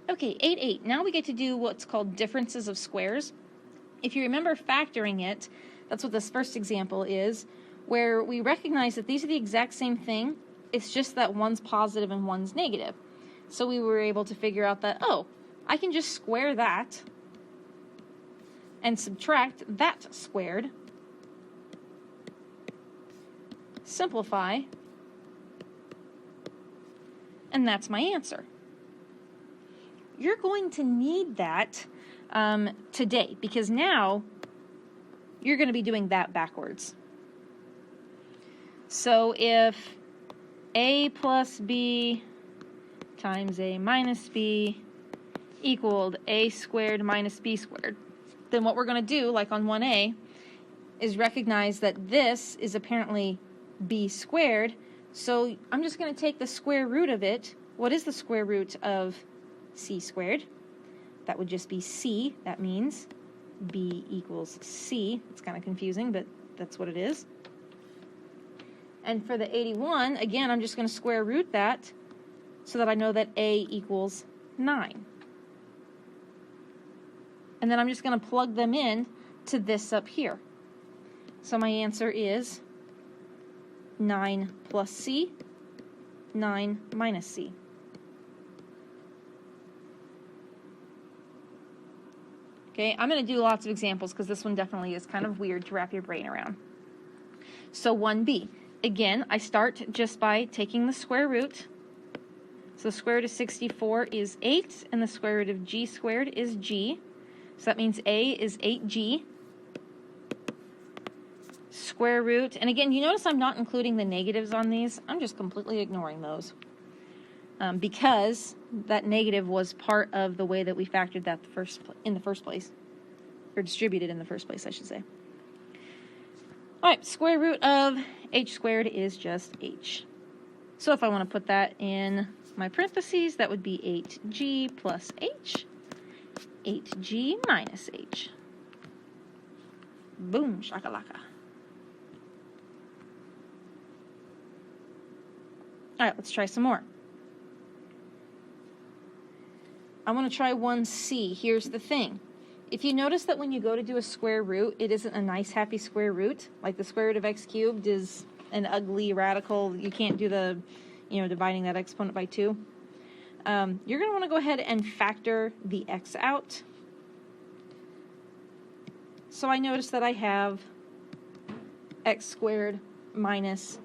Okay, 8, 8. Now we get to do what's called differences of squares. If you remember factoring it, that's what this first example is, where we recognize that these are the exact same thing. It's just that one's positive and one's negative. So we were able to figure out that, oh, I can just square that and subtract that squared. Simplify. And that's my answer. You're going to need that today, because now you're going to be doing that backwards. So if a plus b times a minus b equaled a squared minus b squared, then what we're going to do, like on 1a, is recognize that this is apparently b squared. So I'm just going to take the square root of it. What is the square root of c squared? That would just be c. That means b equals c. It's kind of confusing, but that's what it is. And for the 81, again, I'm just going to square root that so that I know that a equals 9. And then I'm just going to plug them in to this up here. So my answer is 9 plus c, 9 minus c. Okay, I'm going to do lots of examples because this one definitely is kind of weird to wrap your brain around. So 1b. Again, I start just by taking the square root. So the square root of 64 is 8, and the square root of g squared is g. So that means a is 8g. Square root, and again, you notice I'm not including the negatives on these. I'm just completely ignoring those because that negative was part of the way that we factored that in the first place, or distributed in the first place, I should say. All right, square root of h squared is just h. So if I want to put that in my parentheses, that would be 8g plus h, 8g minus h. Boom, shakalaka. All right, let's try some more. I want to try 1c. Here's the thing. If you notice that when you go to do a square root, it isn't a nice, happy square root. Like the square root of x cubed is an ugly radical. You can't do the, dividing that exponent by 2. You're going to want to go ahead and factor the x out. So I notice that I have x squared minus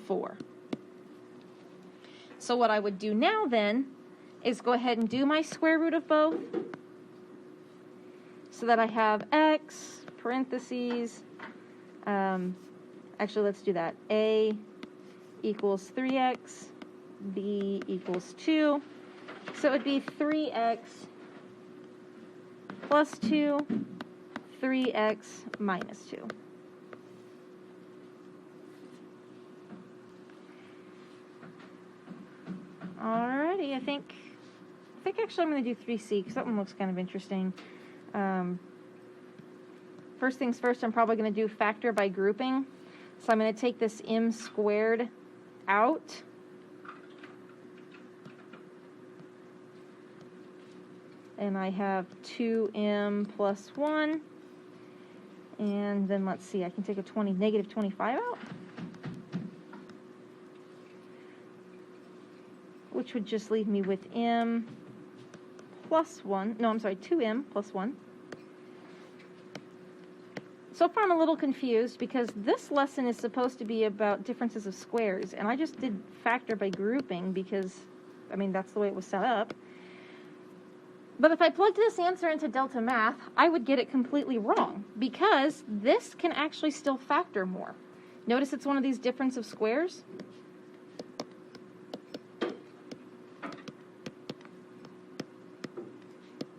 4. So what I would do now then is go ahead and do my square root of both so that I have x, parentheses, actually let's do that, a equals 3x, b equals 2, so it would be 3x plus 2, 3x minus 2. Alrighty, I think actually I'm going to do 3c because that one looks kind of interesting. First things first, I'm probably going to do factor by grouping. So I'm going to take this m squared out. And I have 2m plus 1. And then let's see, I can take a negative 25 out, which would just leave me with m plus 1. No, I'm sorry, 2m plus 1. So far I'm a little confused because this lesson is supposed to be about differences of squares, and I just did factor by grouping because, that's the way it was set up. But if I plugged this answer into Delta Math, I would get it completely wrong because this can actually still factor more. Notice it's one of these difference of squares.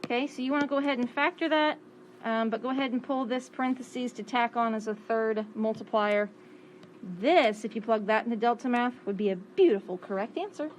Okay, so you want to go ahead and factor that, but go ahead and pull this parentheses to tack on as a third multiplier. This, if you plug that into Delta Math, would be a beautiful correct answer.